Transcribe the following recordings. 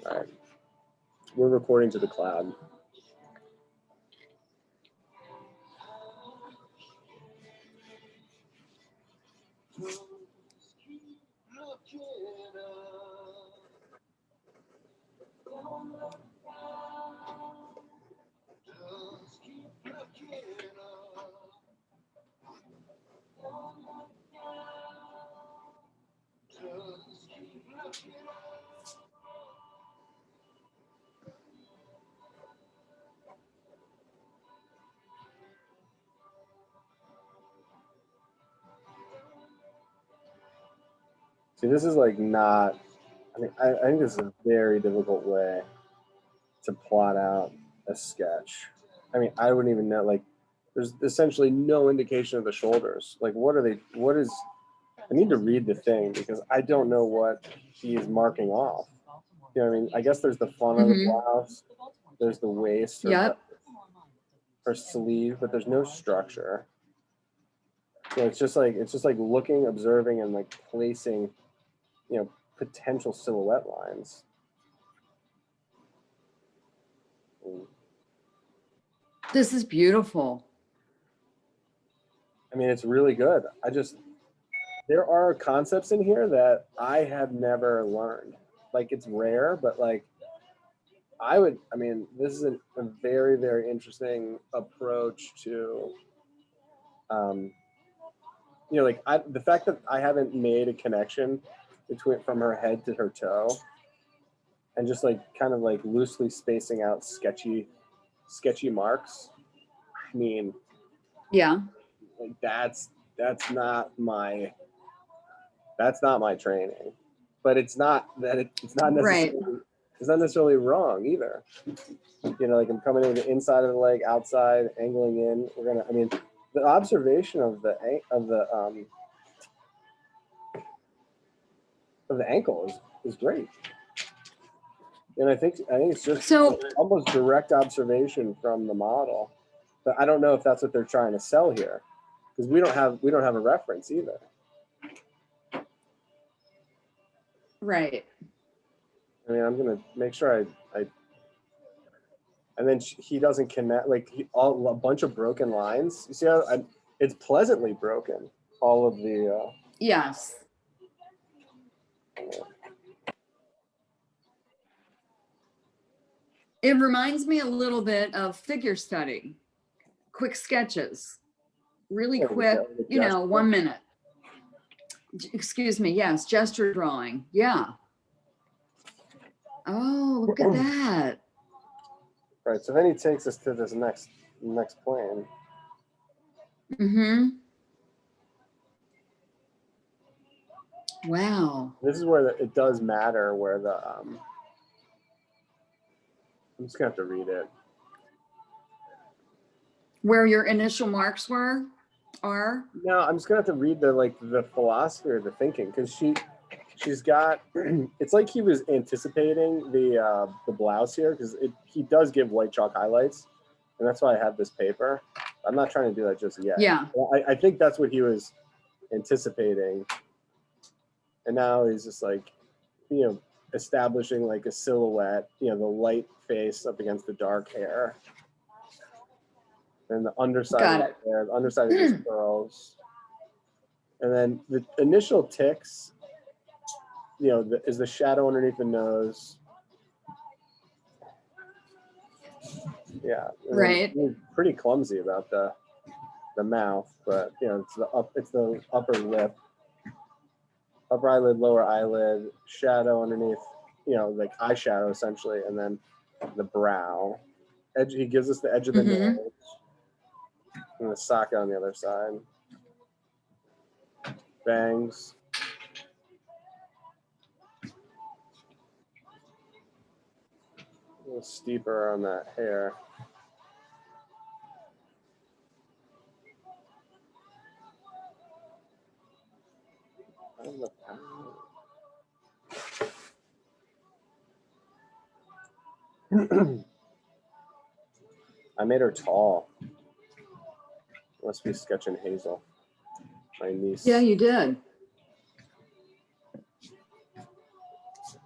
All right. We're recording to the cloud. See, this is like not, I mean, I think this is a very difficult way to plot out a sketch. I mean, I wouldn't even know, like, there's essentially no indication of the shoulders. Like, what is, I need to read the thing because I don't know what he is marking off. You know what I mean? I guess there's the front of the blouse, there's the waist or sleeve, but there's no structure. You know, it's just like looking, observing, and like placing, you know, potential silhouette lines. This is beautiful. I mean, it's really good. There are concepts in here that I have never learned. Like, it's rare, but like, I mean, this is a very, very interesting approach to, you know, like the fact that I haven't made a connection from her head to her toe and just like kind of like loosely spacing out sketchy marks. I mean, yeah, like that's not my training, but it's not necessarily right. It's not necessarily wrong either. You know, like I'm coming in the inside of the leg, outside, angling in. I mean, the observation of the ankle is great. And I think it's just almost direct observation from the model. But I don't know if that's what they're trying to sell here, because we don't have a reference either. Right. I mean, I'm gonna make sure I and then he doesn't connect, like a bunch of broken lines. You see how it's pleasantly broken. All of the yes. It reminds me a little bit of figure study, quick sketches, really quick, you know, 1 minute. Excuse me, yes, gesture drawing, yeah. Oh, look at that. Right, so then he takes us to this next plane. Mm-hmm. Wow. This is where it does matter where the I'm just gonna have to read it. Where your initial marks are? No, I'm just gonna have to read the philosophy or the thinking, because she's got it's like he was anticipating the blouse here, because he does give white chalk highlights, and that's why I have this paper. I'm not trying to do that just yet. Yeah. I think that's what he was anticipating, and now he's just like, you know, establishing like a silhouette, you know, the light face up against the dark hair. And the underside of the hair, the underside of his curls. And then the initial ticks, you know, is the shadow underneath the nose. Yeah. Right. He's pretty clumsy about the mouth, but you know, it's the upper lip, upper eyelid, lower eyelid, shadow underneath, you know, like eyeshadow essentially, and then the brow. He gives us the edge of the nose. And the socket on the other side. Bangs. A little steeper on that hair. I made her tall. Must be sketching Hazel, my niece. Yeah, you did.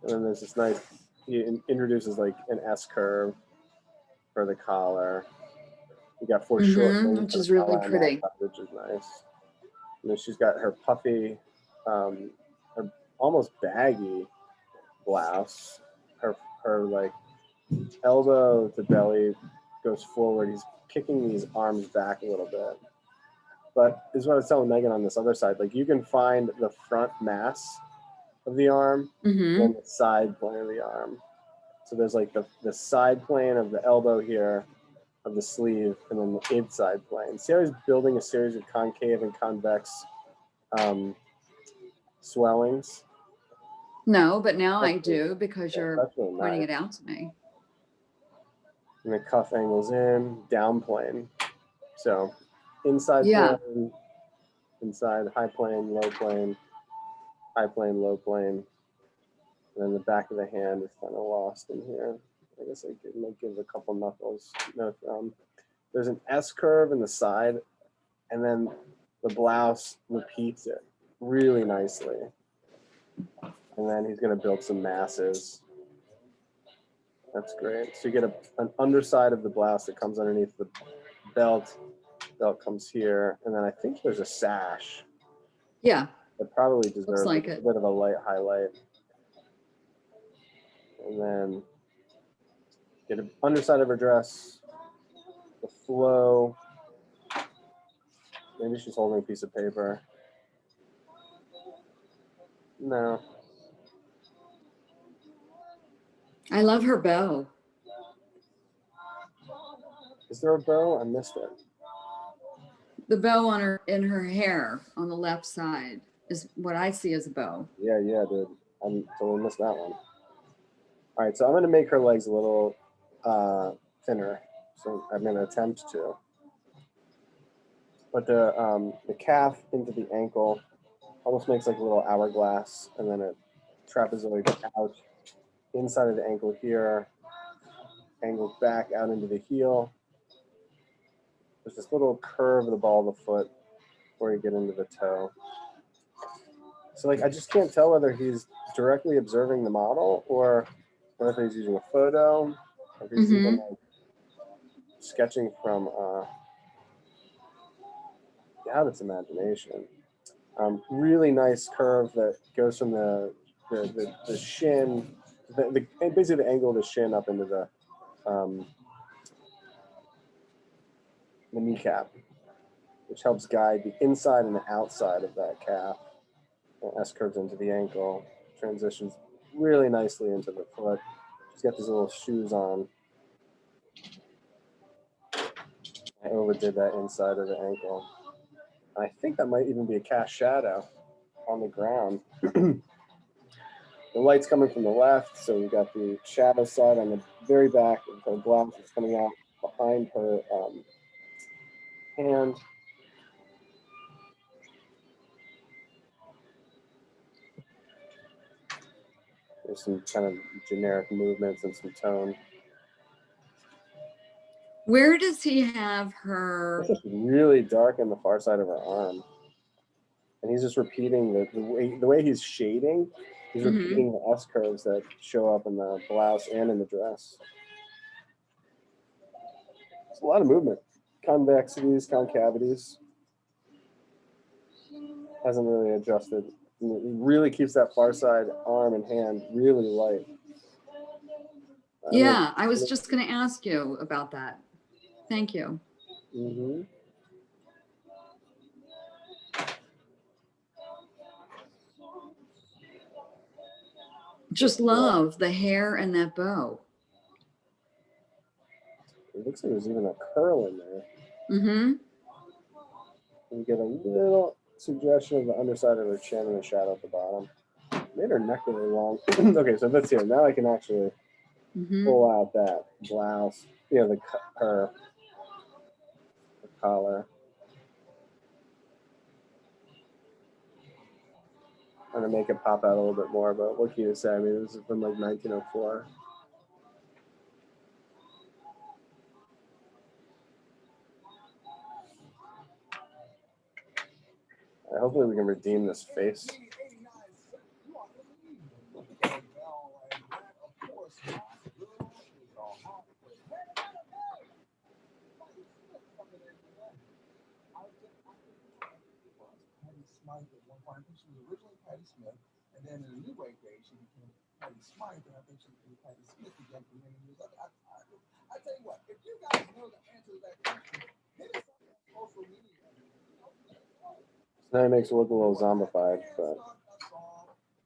And then there's this nice introduces like an S curve for the collar. You got foreshortening, which is really pretty, which is nice. And then she's got her puffy, her almost baggy blouse. Her like elbow to belly goes forward. He's kicking these arms back a little bit. But this is what I was telling Megan on this other side. Like you can find the front mass of the arm and the side plane of the arm. So there's like the side plane of the elbow here, of the sleeve, and then the inside plane. See how he's building a series of concave and convex swellings? No, but now I do because you're really pointing nice. it out to me. And the cuff angles in, down plane. So inside plane, inside, high plane, low plane, high plane, low plane. And then the back of the hand is kind of lost in here. I guess I might give a couple knuckles. No, there's an S curve in the side, and then the blouse repeats it really nicely. And then he's going to build some masses. That's great. So you get an underside of the blouse that comes underneath the belt. Belt comes here, and then I think there's a sash. Yeah. That probably deserves like a bit of a light highlight. And then get an underside of her dress, the flow. Maybe she's holding a piece of paper. No. I love her bow. Is there a bow? I missed it. The bow on in her hair on the left side is what I see as a bow. Yeah, dude. I totally missed that one. All right, so I'm going to make her legs a little thinner. So I'm going to attempt to. But the calf into the ankle almost makes like a little hourglass, and then a trapezoid out inside of the ankle here, angled back out into the heel. There's this little curve of the ball of the foot before you get into the toe. So like I just can't tell whether he's directly observing the model or whether he's using a photo, or if he's even like sketching from out its imagination. Really nice curve that goes from the shin, basically the angle of the shin up into the kneecap, which helps guide the inside and the outside of that calf. And S curves into the ankle, transitions really nicely into the foot. She's got these little shoes on. I overdid that inside of the ankle. I think that might even be a cast shadow on the ground. The light's coming from the left, so we've got the shadow side on the very back of her blouse that's coming out behind her hand. There's some kind of generic movements and some tone. Where does he have her? It's really dark on the far side of her arm. And he's just repeating the way he's shading, he's repeating the S curves that show up in the blouse and in the dress. It's a lot of movement. Convexities, concavities. Hasn't really adjusted. He really keeps that far side arm and hand really light. Yeah, I was just going to ask you about that. Thank you. Just love the hair and that bow. It looks like there's even a curl in there. You get a little suggestion of the underside of her chin and a shadow at the bottom. Made her neck really long. Okay, so that's here. Now I can actually pull out that blouse. Yeah, her collar. I'm gonna make it pop out a little bit more, but what can you say? I mean, this is from like 1904. Hopefully we can redeem this face. Smythe at one point. I think she was originally Patty Smith, and then in a new wave days, she became Patty Smythe, and I think she became Patty Smith again for many years. I tell you what, if you guys know the answer to that question, hit us up on social media. Now it makes it look a little zombified, but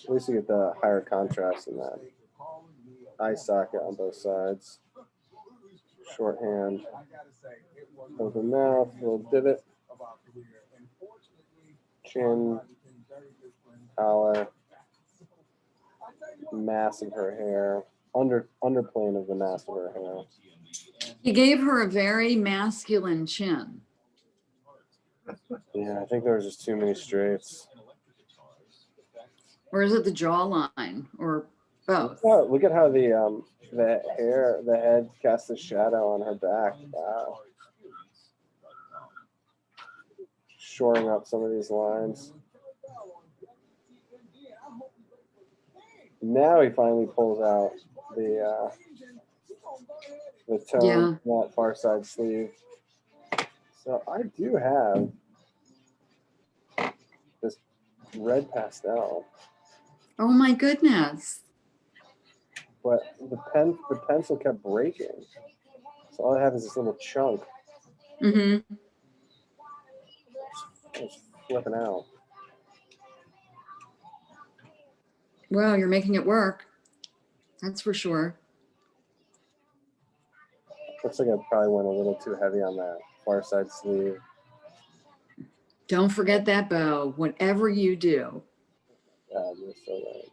at least you get the higher contrast in that. Eye socket on both sides. Shorthand. Open mouth, little divot. Chin. Collar. Mass of her hair. Underplane of the mass of her hair. He gave her a very masculine chin. Yeah, I think there was just too many straights. Or is it the jawline, or both? Look at how the head casts a shadow on her back. Wow. Shoring up some of these lines. Now he finally pulls out the tone from that far side sleeve. So I do have this red pastel. Oh my goodness. But the pencil kept breaking. So all I have is this little chunk. Mm-hmm. It's flipping out. Well, you're making it work. That's for sure. Looks like I probably went a little too heavy on that far side sleeve. Don't forget that bow, whatever you do. Yeah, you're so right.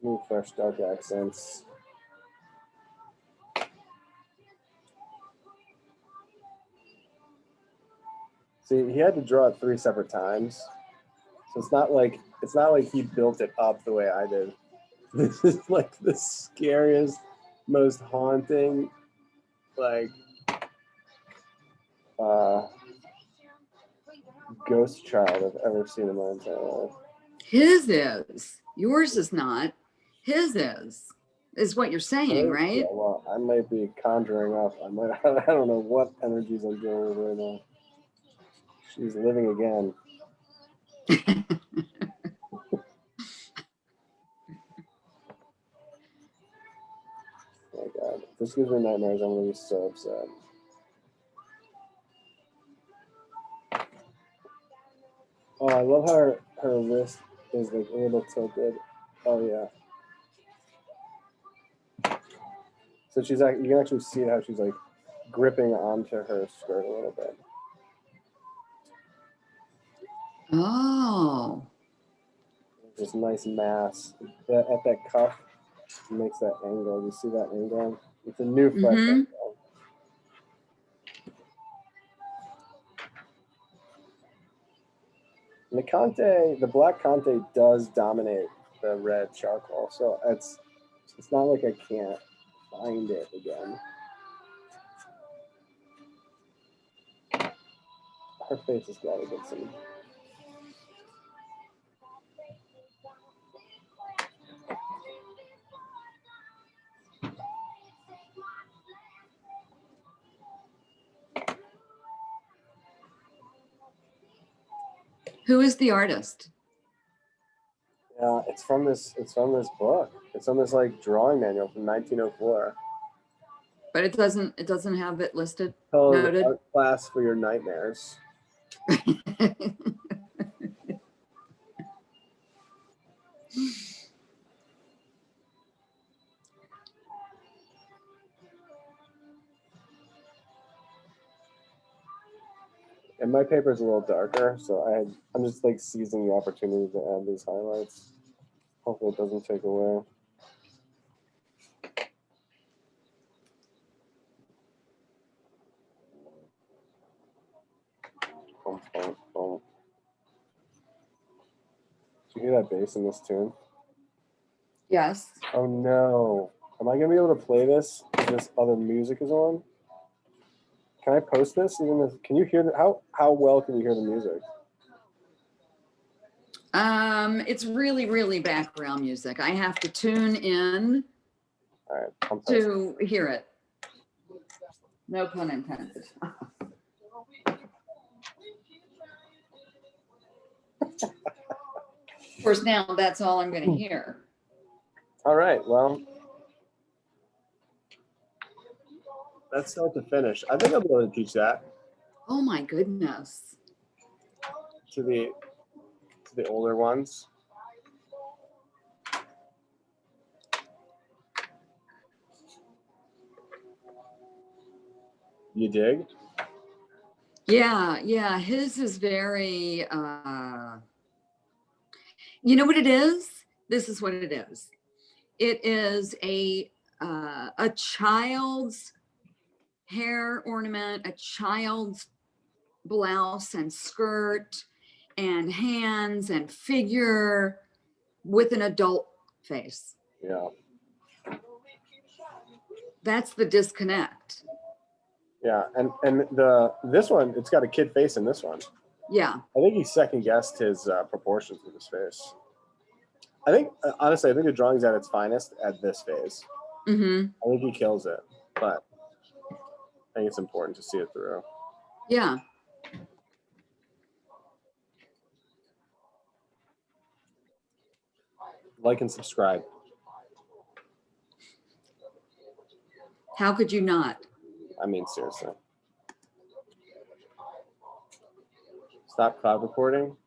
New fresh dark accents. See, he had to draw it 3 separate times. So it's not like he built it up the way I did. This is like the scariest, most haunting, like ghost child I've ever seen in my entire life. His is. Yours is not. His is what you're saying, right? Yeah, well, I might be conjuring up. I don't know what energies I'm dealing with right now. She's living again. Oh my God. If this gives me nightmares, I'm going to be so upset. Oh, I love how her wrist is like a little tilted. Oh, yeah. So she's like, you can actually see how she's like gripping onto her skirt a little bit. Oh. This nice mass at that cuff makes that angle. You see that angle? It's a new fresh angle. And the black Conte does dominate the red charcoal, so it's not like I can't find it again. Her face has got to get some. Who is the artist? Yeah, it's from this book. It's from this like drawing manual from 1904. But it doesn't have it listed. Noted. Art class for your nightmares. And my paper is a little darker, so I'm just like seizing the opportunity to add these highlights. Hopefully it doesn't take away. Boom, boom, boom. Did you hear that bass in this tune? Yes. Oh no. Am I gonna be able to play this if this other music is on? Can I post this? Can you hear how well can you hear the music? It's really, really background music. I have to tune in All right, to hear it. No pun intended. Of course, now that's all I'm going to hear. All right. Well, that's start to finish. I think I'll be able to teach that Oh my goodness. to the older ones. You dig? Yeah. His is very, you know what it is? This is what it is. It is a child's hair ornament, a child's blouse and skirt and hands and figure with an adult face. Yeah. That's the disconnect. Yeah. And this one, it's got a kid face in this one. Yeah. I think he second guessed his proportions of his face. I think, honestly, I think the drawing's at its finest at this phase. Mm-hmm. I think he kills it, but I think it's important to see it through. Yeah. Like and subscribe. How could you not? I mean, seriously. Stop cloud recording.